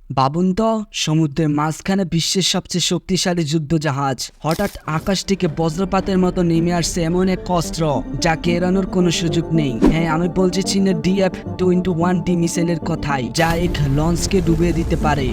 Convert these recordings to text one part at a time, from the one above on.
ভাবুন তো, সমুদ্রের মাঝখানে বিশ্বের সবচেয়ে শক্তিশালী যুদ্ধজাহাজ হঠাৎ আকাশ থেকে বজ্রপাতের মতো নেমে আসছে এমন এক অস্ত্র যাকে এড়ানোর কোনো সুযোগ নেই। হ্যাঁ, আমি বলছি চীনের DF-21D মিসাইলের কথাই, যা এক লঞ্চকে ডুবিয়ে দিতে পারে।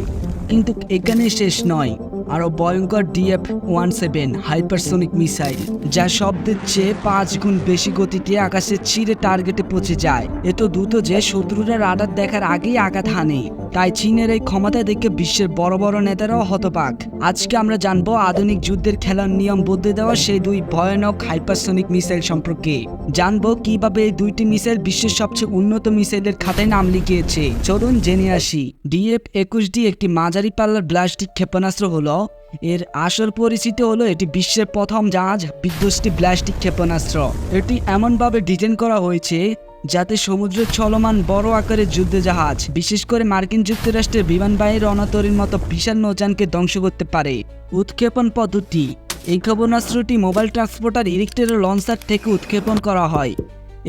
কিন্তু এখানেই শেষ নয়, আরও ভয়ঙ্কর DF-17 হাইপারসোনিক মিসাইল, যা শব্দের চেয়ে 5 গুণ বেশি গতিতে আকাশে ছিঁড়ে টার্গেটে পৌঁছে যায়। এত দ্রুত যে শত্রুরা রাডার দেখার আগেই আঘাত হানে। তাই চীনের এই ক্ষমতা দেখে বিশ্বের বড় বড় নেতারাও হতবাক। আজকে আমরা জানবো আধুনিক যুদ্ধের খেলার নিয়ম বদলে দেওয়া সেই দুই ভয়ানক হাইপারসোনিক মিসাইল সম্পর্কে। জানবো কিভাবে এই দুইটি মিসাইল বিশ্বের সবচেয়ে উন্নত মিসাইলের খাতায় নাম লিখিয়েছে। চলুন জেনে আসি। DF-21D একটি মাঝারি পাল্লার ব্লাস্টিক ক্ষেপণাস্ত্র হলো। এর আসল পরিচিতি হলো এটি বিশ্বের প্রথম জাহাজ বিধ্বস্ত ব্লাস্টিক ক্ষেপণাস্ত্র। এটি এমনভাবে ডিজাইন করা হয়েছে যাতে সমুদ্রে চলমান বড় আকারের যুদ্ধজাহাজ, বিশেষ করে মার্কিন যুক্তরাষ্ট্রের বিমানবাহী রণতরীর মতো বিশাল নৌযানকে ধ্বংস করতে পারে। উৎক্ষেপণ পদ্ধতি: এই ক্ষেপণাস্ত্রটি মোবাইল ট্রান্সপোর্টার ইলেকট্রিক লঞ্চার থেকে উৎক্ষেপণ করা হয়।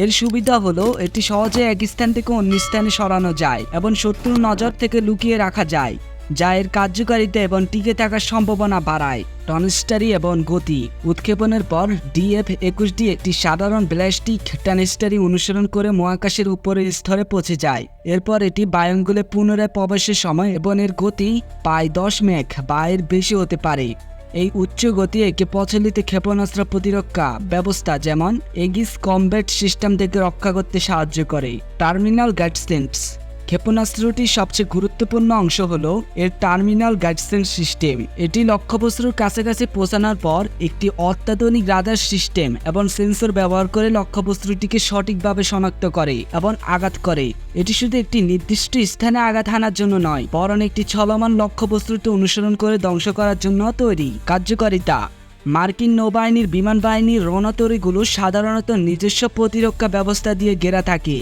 এর সুবিধা হলো এটি সহজে এক স্থান থেকে অন্য স্থানে সরানো যায় এবং শত্রুর নজর থেকে লুকিয়ে রাখা যায়, যা এর কার্যকারিতা এবং টিকে থাকার সম্ভাবনা বাড়ায়। ট্রানস্টারি এবং গতি: উৎক্ষেপণের পর DF-21D একটি সাধারণ ব্যালিস্টিক ট্রানস্টারি অনুসরণ করে মহাকাশের উপরের স্তরে পৌঁছে যায়। এরপর এটি বায়ুমণ্ডলে পুনরায় প্রবেশের সময় এবং এর গতি প্রায় 10 ম্যাখ বা এর বেশি হতে পারে। এই উচ্চ গতি একে প্রচলিত ক্ষেপণাস্ত্র প্রতিরক্ষা ব্যবস্থা যেমন এগিস কমব্যাট সিস্টেম থেকে রক্ষা করতে সাহায্য করে। টার্মিনাল গাইডেন্স: ক্ষেপণাস্ত্রটির সবচেয়ে গুরুত্বপূর্ণ অংশ হলো এর টার্মিনাল গাইডেন্স সিস্টেম। এটি লক্ষ্যবস্তুর কাছাকাছি পৌঁছানোর পর একটি অত্যাধুনিক রাডার সিস্টেম এবং সেন্সর ব্যবহার করে লক্ষ্যবস্তুটিকে সঠিকভাবে শনাক্ত করে এবং আঘাত করে। এটি শুধু একটি নির্দিষ্ট স্থানে আঘাত হানার জন্য নয়, বরং একটি চলমান লক্ষ্যবস্তুটি অনুসরণ করে ধ্বংস করার জন্য তৈরি। কার্যকারিতা: মার্কিন নৌবাহিনীর বিমান বাহিনীর রণতরীগুলো সাধারণত নিজস্ব প্রতিরক্ষা ব্যবস্থা দিয়ে ঘেরা থাকে,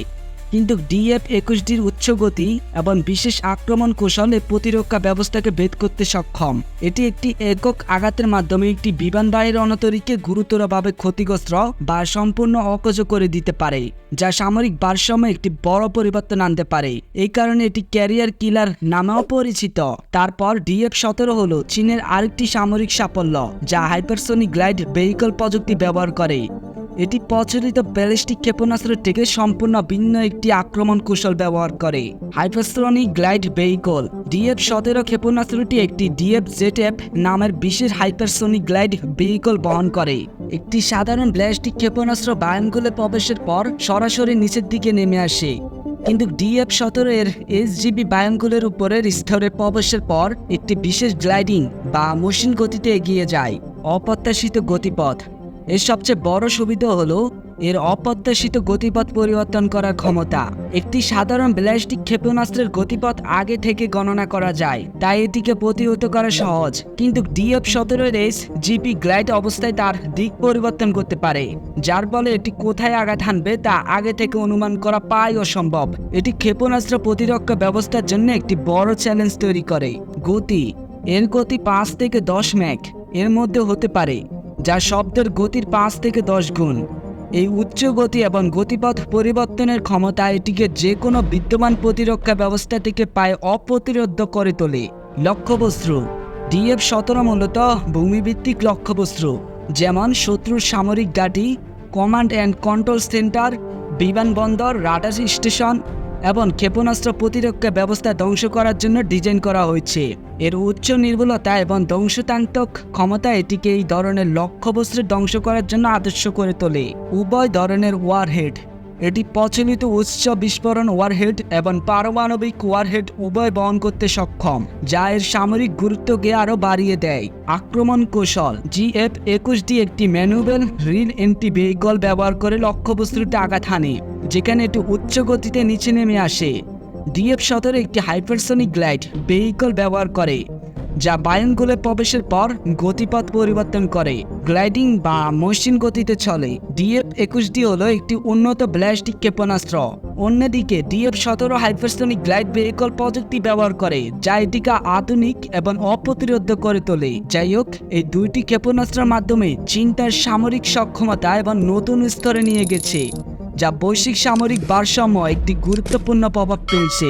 কিন্তু DF-21Dর উচ্চ গতি এবং বিশেষ আক্রমণ কৌশল এই প্রতিরক্ষা ব্যবস্থাকে ভেদ করতে সক্ষম। এটি একটি একক আঘাতের মাধ্যমে একটি বিমানবাহী রণতরীকে গুরুতরভাবে ক্ষতিগ্রস্ত বা সম্পূর্ণ অকেজো করে দিতে পারে, যা সামরিক ভারসাম্যে একটি বড় পরিবর্তন আনতে পারে। এই কারণে এটি ক্যারিয়ার কিলার নামেও পরিচিত। তারপর DF-17 হলো চীনের আরেকটি সামরিক সাফল্য, যা হাইপারসোনিক গ্লাইড ভেহিকল প্রযুক্তি ব্যবহার করে। এটি প্রচলিত ব্যালিস্টিক ক্ষেপণাস্ত্রের থেকে সম্পূর্ণ ভিন্ন একটি আক্রমণ কৌশল ব্যবহার করে। হাইপারসোনিক গ্লাইড ভেহিকল: DF-17 ক্ষেপণাস্ত্রটি একটি DF-ZF নামের বিশেষ হাইপারসোনিক গ্লাইড ভেহিকল বহন করে। একটি সাধারণ ব্যালিস্টিক ক্ষেপণাস্ত্র বায়ুমণ্ডলে প্রবেশের পর সরাসরি নিচের দিকে নেমে আসে, কিন্তু DF-17 এর SGB বায়ুমণ্ডলের উপরের স্তরে প্রবেশের পর একটি বিশেষ গ্লাইডিং বা মসৃণ গতিতে এগিয়ে যায়। অপ্রত্যাশিত গতিপথ: এর সবচেয়ে বড় সুবিধা হলো এর অপ্রত্যাশিত গতিপথ পরিবর্তন করার ক্ষমতা। একটি সাধারণ ব্যালিস্টিক ক্ষেপণাস্ত্রের গতিপথ আগে থেকে গণনা করা যায়, তাই এটিকে প্রতিহত করা সহজ। কিন্তু DF-17 এর SGB গ্লাইড অবস্থায় তার দিক পরিবর্তন করতে পারে, যার ফলে এটি কোথায় আঘাত হানবে তা আগে থেকে অনুমান করা প্রায় অসম্ভব। এটি ক্ষেপণাস্ত্র প্রতিরক্ষা ব্যবস্থার জন্য একটি বড় চ্যালেঞ্জ তৈরি করে। গতি: এর গতি 5 থেকে 10 ম্যাখ এর মধ্যে হতে পারে, যা শব্দের গতির 5 থেকে 10 গুণ। এই উচ্চ গতি এবং গতিপথ পরিবর্তনের ক্ষমতা এটিকে যে কোনো বিদ্যমান প্রতিরক্ষা ব্যবস্থা থেকে প্রায় অপ্রতিরোধ্য করে তোলে। লক্ষ্যবস্তু: DF-17 মূলত ভূমিভিত্তিক লক্ষ্যবস্তু, যেমন শত্রুর সামরিক ঘাঁটি, কমান্ড অ্যান্ড কন্ট্রোল সেন্টার, বিমানবন্দর, রাডার স্টেশন এবং ক্ষেপণাস্ত্র প্রতিরক্ষা ব্যবস্থা ধ্বংস করার জন্য ডিজাইন করা হয়েছে। এর উচ্চ নির্ভুলতা এবং ধ্বংসতান্ত্রিক ক্ষমতা এটিকে এই ধরনের লক্ষ্যবস্তু ধ্বংস করার জন্য আদর্শ করে তোলে। উভয় ধরনের ওয়ারহেড: এটি প্রচলিত উচ্চ বিস্ফোরণ ওয়ারহেড এবং পারমাণবিক ওয়ারহেড উভয় বহন করতে সক্ষম, যা এর সামরিক গুরুত্বকে আরও বাড়িয়ে দেয়। আক্রমণ কৌশল: DF-21D একটি ম্যানুয়েবল রিল এন্ট্রি ভেহিকল ব্যবহার করে লক্ষ্যবস্তুতে আঘাত হানে, যেখানে এটি উচ্চ গতিতে নিচে নেমে আসে। DF-17 একটি হাইপারসোনিক গ্লাইড ভেহিকল ব্যবহার করে, যা বায়ুমণ্ডলে প্রবেশের পর গতিপথ পরিবর্তন করে, গ্লাইডিং বা মসৃণ গতিতে চলে। DF-21D হলো একটি উন্নত ব্যালিস্টিক ক্ষেপণাস্ত্র। অন্যদিকে DF-17 হাইপারসোনিক গ্লাইড ভেহিকল প্রযুক্তি ব্যবহার করে, যা এটিকে আধুনিক এবং অপ্রতিরোধ্য করে তোলে। যাই হোক, এই দুইটি ক্ষেপণাস্ত্রের মাধ্যমে চীন তার সামরিক সক্ষমতা এবং নতুন স্তরে নিয়ে গেছে, যা বৈশ্বিক সামরিক ভারসাম্য একটি গুরুত্বপূর্ণ প্রভাব ফেলছে।